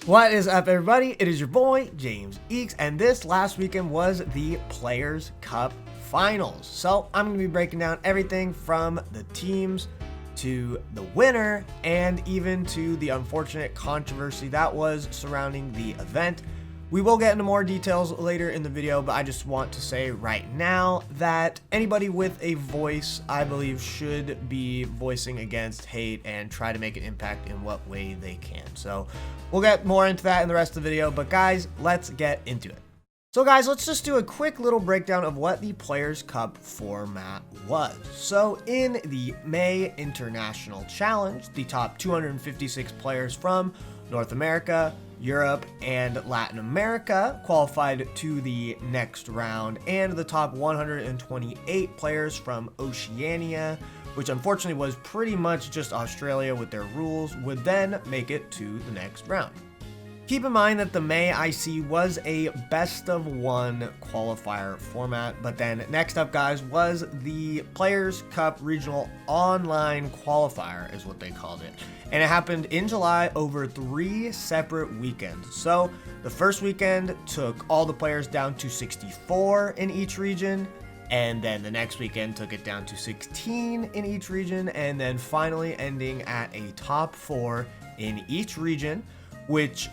What is up, everybody? It is your boy James Eakes, and this last weekend was the Players Cup Finals. So I'm going to be breaking down everything from the teams to the winner and even to the unfortunate controversy that was surrounding the event. We will get into more details later in the video, but I just want to say right now that anybody with a voice, I believe, should be voicing against hate and try to make an impact in what way they can. So we'll get more into that in the rest of the video, but guys, let's get into it. So guys, let's just do a quick little breakdown of what the Players Cup format was. So in the May International Challenge, the top 256 players from North America, Europe, and Latin America qualified to the next round, and the top 128 players from Oceania, which unfortunately was pretty much just Australia with their rules, would then make it to the next round. Keep in mind that the May IC was a best of one qualifier format, but then next up, guys, was the Players Cup Regional Online Qualifier is what they called it. And it happened in July over 3 separate weekends. So the first weekend took all the players down to 64 in each region, and then the next weekend took it down to 16 in each region, and then finally ending at a top 4 in each region, which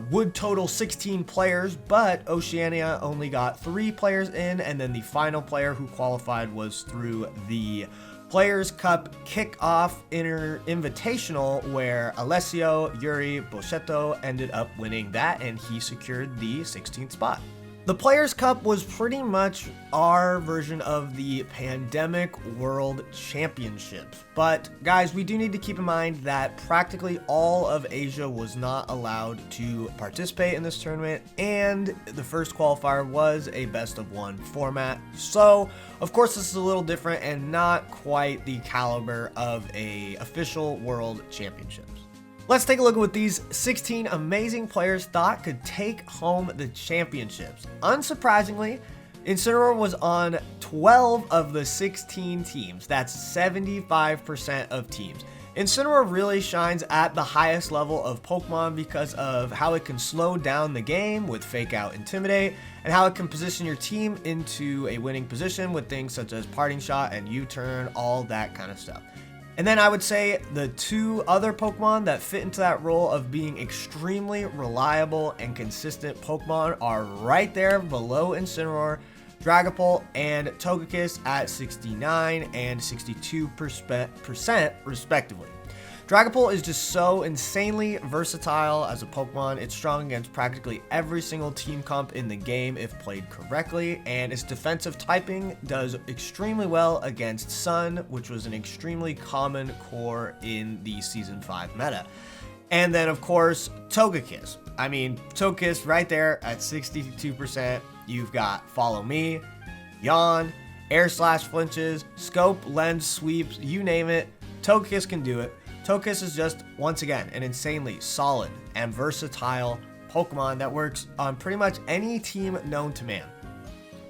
would total 16 players, but Oceania only got 3 players in, and then the final player who qualified was through the Players Cup Kickoff Invitational, where Alessio Yuri Boschetto ended up winning that, and he secured the 16th spot. The Players Cup was pretty much our version of the Pandemic World Championships. But guys, we do need to keep in mind that practically all of Asia was not allowed to participate in this tournament, and the first qualifier was a best of one format. So of course this is a little different and not quite the caliber of a official World Championships. Let's take a look at what these 16 amazing players thought could take home the championships. Unsurprisingly, Incineroar was on 12 of the 16 teams. That's 75% of teams. Incineroar really shines at the highest level of Pokemon because of how it can slow down the game with Fake Out Intimidate, and how it can position your team into a winning position with things such as Parting Shot and U-Turn, all that kind of stuff. And then I would say the 2 other Pokemon that fit into that role of being extremely reliable and consistent Pokemon are right there below Incineroar, Dragapult and Togekiss at 69 and 62% respectively. Dragapult is just so insanely versatile as a Pokemon. It's strong against practically every single team comp in the game if played correctly, and its defensive typing does extremely well against Sun, which was an extremely common core in the Season 5 meta. And then, of course, Togekiss. I mean, Togekiss right there at 62%. You've got Follow Me, Yawn, Air Slash Flinches, Scope, Lens, Sweeps, you name it, Togekiss can do it. Togekiss is just, once again, an insanely solid and versatile Pokemon that works on pretty much any team known to man.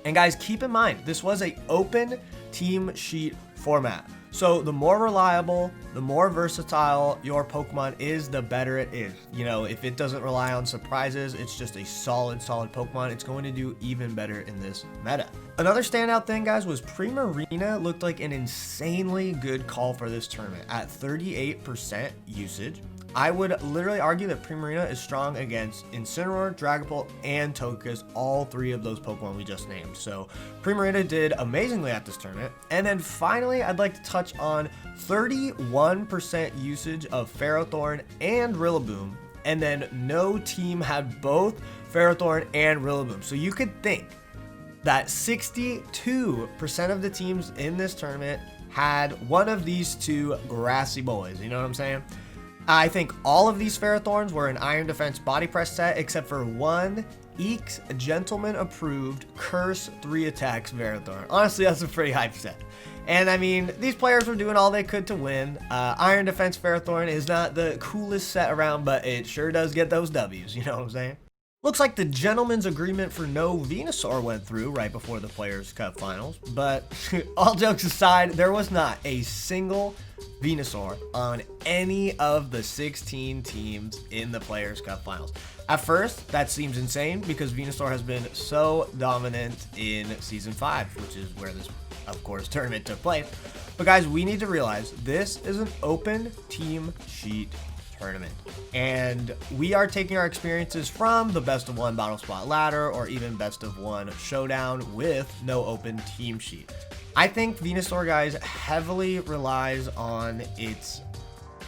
And guys, keep in mind, this was an open team sheet format. So the more reliable, the more versatile your Pokemon is, the better it is. You know, if it doesn't rely on surprises, it's just a solid Pokemon, it's going to do even better in this meta. Another standout thing, guys, was Primarina looked like an insanely good call for this tournament at 38% usage. I would literally argue that Primarina is strong against Incineroar, Dragapult, and Togekiss, all 3 of those Pokemon we just named. So Primarina did amazingly at this tournament. And then finally, I'd like to touch on 31% usage of Ferrothorn and Rillaboom, and then no team had both Ferrothorn and Rillaboom. So you could think that 62% of the teams in this tournament had one of these 2 grassy boys, you know what I'm saying? I think all of these Ferrothorns were an Iron Defense Body Press set, except for one Eakes Gentleman Approved Curse 3 attacks Ferrothorn. Honestly, that's a pretty hype set. And I mean, these players were doing all they could to win. Iron Defense Ferrothorn is not the coolest set around, but it sure does get those W's, you know what I'm saying? Looks like the gentleman's agreement for no Venusaur went through right before the Players' Cup Finals, but all jokes aside, there was not a single Venusaur on any of the 16 teams in the Players' Cup Finals. At first, that seems insane because Venusaur has been so dominant in Season 5, which is where this, of course, tournament took place. But guys, we need to realize this is an open team sheet tournament, and we are taking our experiences from the best of one battle spot ladder or even best of one showdown with no open team sheet. I think Venusaur, guys, heavily relies on its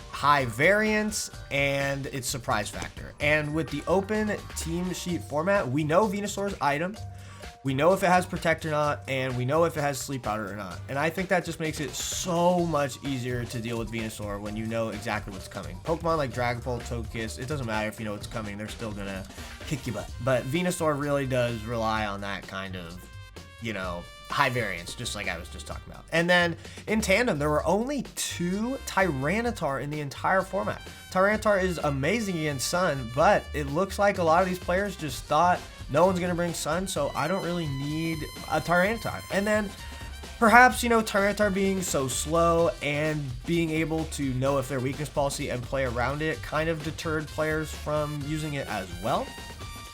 high variance and its surprise factor, and with the open team sheet format, we know Venusaur's item, we know if it has Protect or not, and we know if it has Sleep Powder or not. And I think that just makes it so much easier to deal with Venusaur when you know exactly what's coming. Pokemon like Dragapult, Togekiss, it doesn't matter if you know what's coming, they're still gonna kick your butt. But Venusaur really does rely on that kind of, you know, high variance, just like I was just talking about. And then in tandem, there were only 2 Tyranitar in the entire format. Tyranitar is amazing against Sun, but it looks like a lot of these players just thought no one's going to bring Sun, so I don't really need a Tyranitar. And then perhaps, you know, Tyranitar being so slow and being able to know if their weakness policy and play around it kind of deterred players from using it as well.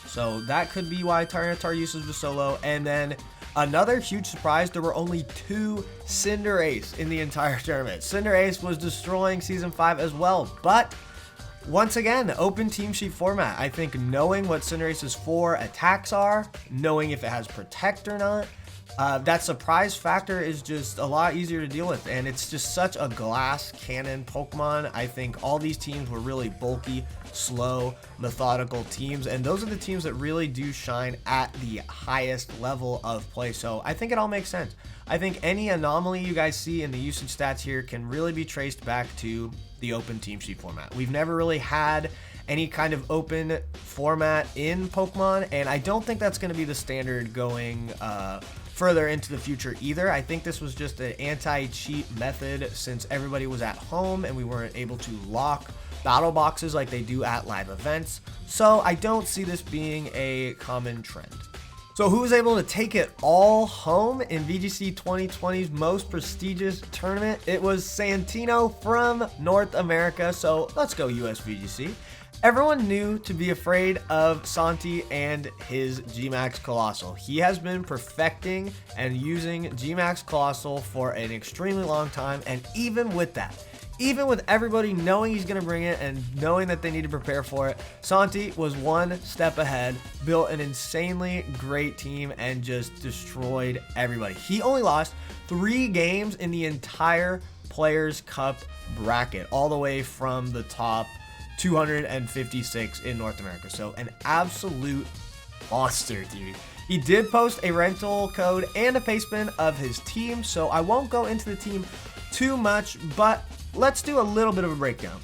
So that could be why Tyranitar usage was so low. And then another huge surprise, there were only 2 Cinderace in the entire tournament. Cinderace was destroying Season 5 as well, but once again, open team sheet format. I think knowing what Cinderace's 4 attacks are, knowing if it has Protect or not, that surprise factor is just a lot easier to deal with, and it's just such a glass cannon Pokemon. I think all these teams were really bulky, slow, methodical teams, and those are the teams that really do shine at the highest level of play. So I think it all makes sense. I think any anomaly you guys see in the usage stats here can really be traced back to the open team sheet format. We've never really had any kind of open format in Pokemon, and I don't think that's going to be the standard going further into the future either. I think this was just an anti-cheat method since everybody was at home and we weren't able to lock battle boxes like they do at live events. So I don't see this being a common trend. So who was able to take it all home in VGC 2020's most prestigious tournament? It was Santino from North America. So let's go US VGC. Everyone knew to be afraid of Santi and his G-Max Colossal. He has been perfecting and using G-Max Colossal for an extremely long time, and even with that, even with everybody knowing he's going to bring it and knowing that they need to prepare for it, Santi was one step ahead, built an insanely great team, and just destroyed everybody. He only lost 3 games in the entire Players' Cup bracket, all the way from the top 256 in North America. So an absolute monster, dude. He did post a rental code and a pay spin of his team, so I won't go into the team too much, but let's do a little bit of a breakdown.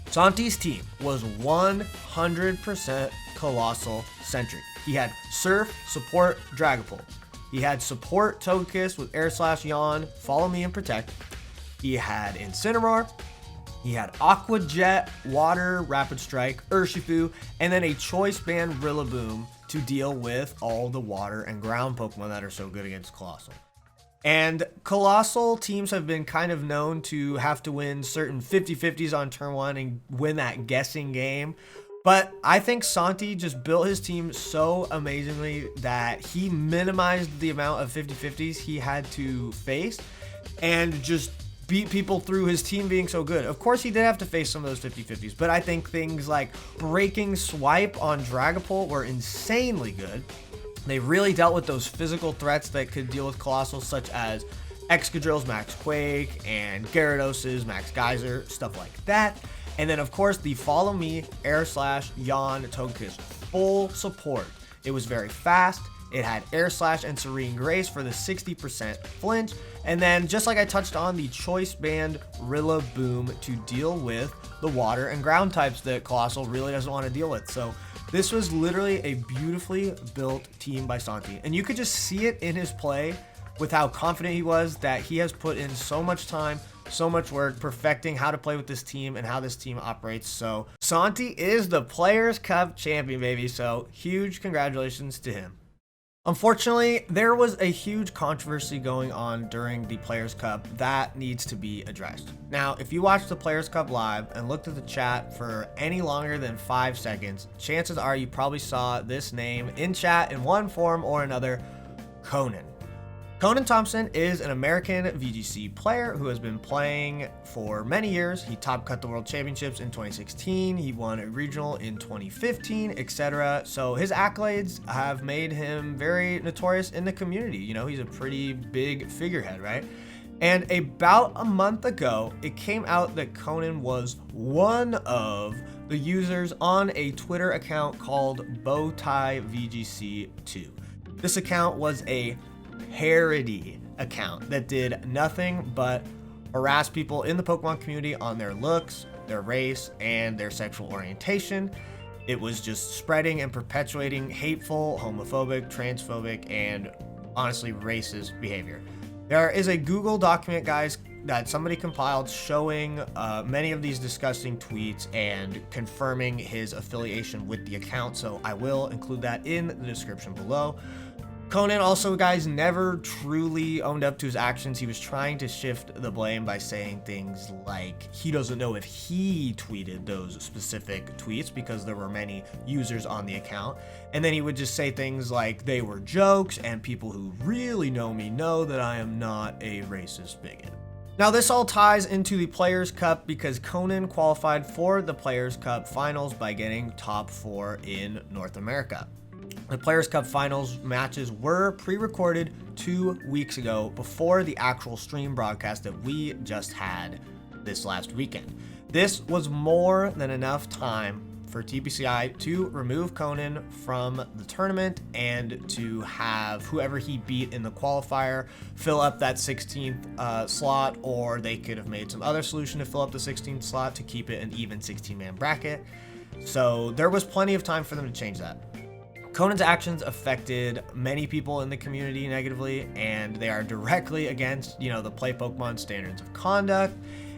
Santi's team was 100% Colossal centric. He had Surf, Support, Dragapult. He had Support Togekiss with Air Slash, Yawn, Follow Me, and Protect. He had Incineroar. He had Aqua Jet, Water, Rapid Strike, Urshifu, and then a Choice Band Rillaboom to deal with all the water and ground Pokemon that are so good against Colossal. And Colossal teams have been kind of known to have to win certain 50-50s on turn 1 and win that guessing game. But I think Santi just built his team so amazingly that he minimized the amount of 50-50s he had to face and just beat people through his team being so good. Of course, he did have to face some of those 50-50s, but I think things like breaking Swipe on Dragapult were insanely good. They really dealt with those physical threats that could deal with Colossal, such as Excadrill's Max Quake and Gyarados' Max Geyser, stuff like that. And then, of course, the Follow Me, Air Slash, Yawn, Togekiss, full support. It was very fast. It had Air Slash and Serene Grace for the 60% flinch. And then, just like I touched on, the Choice Band Rillaboom to deal with the water and ground types that Colossal really doesn't want to deal with. So this was literally a beautifully built team by Santi. And you could just see it in his play with how confident he was that he has put in so much time, so much work perfecting how to play with this team and how this team operates. So Santi is the Players Cup champion, baby. So huge congratulations to him. Unfortunately, there was a huge controversy going on during the Players Cup that needs to be addressed. Now, if you watched the Players Cup live and looked at the chat for any longer than 5 seconds, chances are you probably saw this name in chat in one form or another: Conan. Conan Thompson is an American VGC player who has been playing for many years. He top cut the World Championships in 2016. He won a regional in 2015, etc. So his accolades have made him very notorious in the community. You know, he's a pretty big figurehead, right? And about a month ago, it came out that Conan was one of the users on a Twitter account called Bowtie VGC2. This account was a parody account that did nothing but harass people in the Pokemon community on their looks, their race, and their sexual orientation. It was just spreading and perpetuating hateful, homophobic, transphobic, and honestly racist behavior. There is a Google document, guys, that somebody compiled showing many of these disgusting tweets and confirming his affiliation with the account, so I will include that in the description below. Conan also, guys, never truly owned up to his actions. He was trying to shift the blame by saying things like he doesn't know if he tweeted those specific tweets because there were many users on the account. And then he would just say things like they were jokes, and people who really know me know that I am not a racist bigot. Now, this all ties into the Players Cup because Conan qualified for the Players Cup finals by getting top 4 in North America. The Players Cup finals matches were pre-recorded 2 weeks ago before the actual stream broadcast that we just had this last weekend. This was more than enough time for TPCI to remove Conan from the tournament and to have whoever he beat in the qualifier fill up that 16th slot, or they could have made some other solution to fill up the 16th slot to keep it an even 16-man bracket. So there was plenty of time for them to change that. Conan's actions affected many people in the community negatively, and they are directly against, the Play Pokemon standards of conduct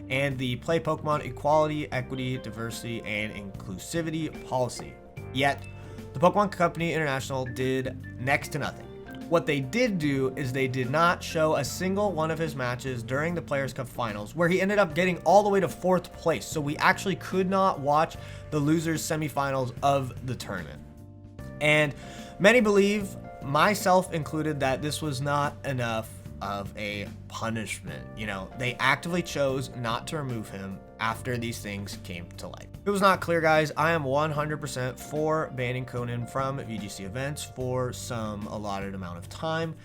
and the Play Pokemon equality, equity, diversity, and inclusivity policy. Yet, the Pokemon Company International did next to nothing. What they did do is they did not show a single one of his matches during the Players Cup finals, where he ended up getting all the way to 4th place. So we actually could not watch the losers semifinals of the tournament. And many believe, myself included, that this was not enough of a punishment. They actively chose not to remove him after these things came to light. If it was not clear, guys, I am 100% for banning Conan from VGC events for some allotted amount of time.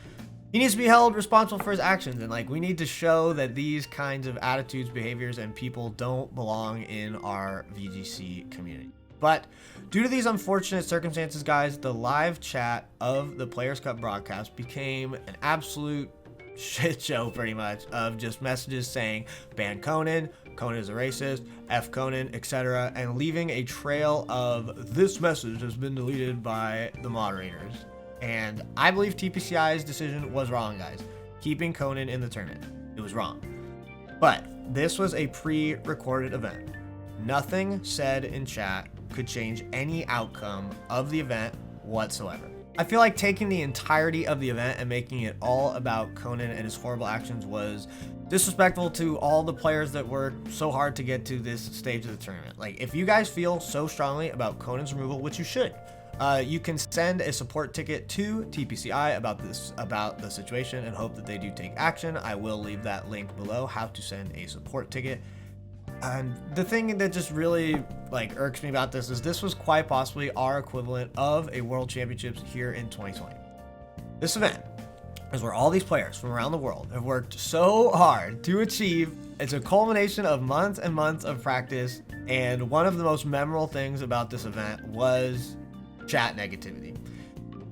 He needs to be held responsible for his actions, and we need to show that these kinds of attitudes, behaviors, and people don't belong in our VGC community. But due to these unfortunate circumstances, guys, the live chat of the Players Cup broadcast became an absolute shit show, pretty much, of just messages saying ban Conan, Conan is a racist, F Conan, etc., and leaving a trail of this message has been deleted by the moderators. And I believe TPCI's decision was wrong, guys. Keeping Conan in the tournament, it was wrong. But this was a pre-recorded event. Nothing said in chat could change any outcome of the event whatsoever. I feel like taking the entirety of the event and making it all about Conan and his horrible actions was disrespectful to all the players that worked so hard to get to this stage of the tournament. If you guys feel so strongly about Conan's removal, which you should, you can send a support ticket to TPCI about the situation and hope that they do take action. I will leave that link below, how to send a support ticket. And the thing that just really irks me about this is this was quite possibly our equivalent of a World Championships here in 2020. This event is where all these players from around the world have worked so hard to achieve. It's a culmination of months and months of practice, and one of the most memorable things about this event was chat negativity.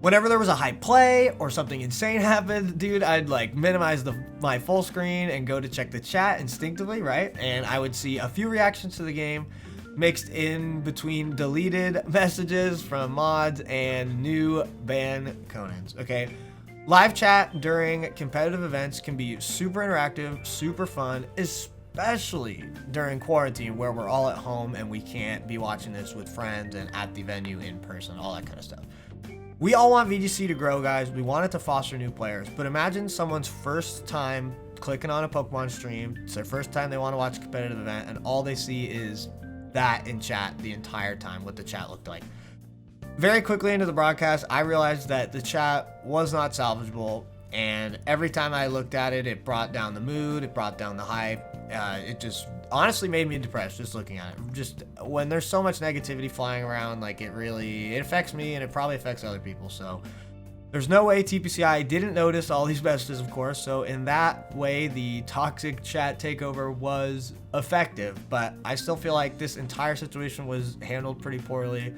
Whenever there was a high play or something insane happened, dude, I'd minimize my full screen and go to check the chat instinctively, right? And I would see a few reactions to the game mixed in between deleted messages from mods and new ban Conans, okay? Live chat during competitive events can be super interactive, super fun, especially especially during quarantine where we're all at home and we can't be watching this with friends and at the venue in person, all that kind of stuff. We all want VGC to grow, guys. We want it to foster new players, but imagine someone's first time clicking on a Pokemon stream. It's their first time they want to watch a competitive event, and all they see is that in chat the entire time, what the chat looked like. Very quickly into the broadcast, I realized that the chat was not salvageable, and every time I looked at it, it brought down the mood, it brought down the hype. It just honestly made me depressed just looking at it. Just when there's so much negativity flying around, like it affects me, and it probably affects other people. So there's no way TPCI didn't notice all these messages, of course. So in that way, the toxic chat takeover was effective, but I still feel like this entire situation was handled pretty poorly,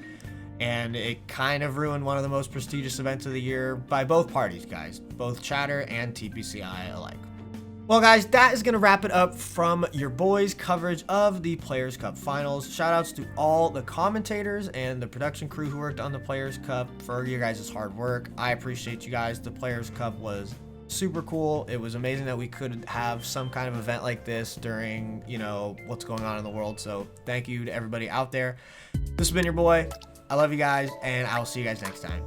and it kind of ruined one of the most prestigious events of the year by both parties, guys, both chatter and TPCI alike. Well, guys, that is going to wrap it up from your boys' coverage of the Players' Cup Finals. Shoutouts to all the commentators and the production crew who worked on the Players' Cup for your guys' hard work. I appreciate you guys. The Players' Cup was super cool. It was amazing that we could have some kind of event like this during, what's going on in the world. So thank you to everybody out there. This has been your boy. I love you guys, and I will see you guys next time.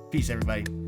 Peace, everybody.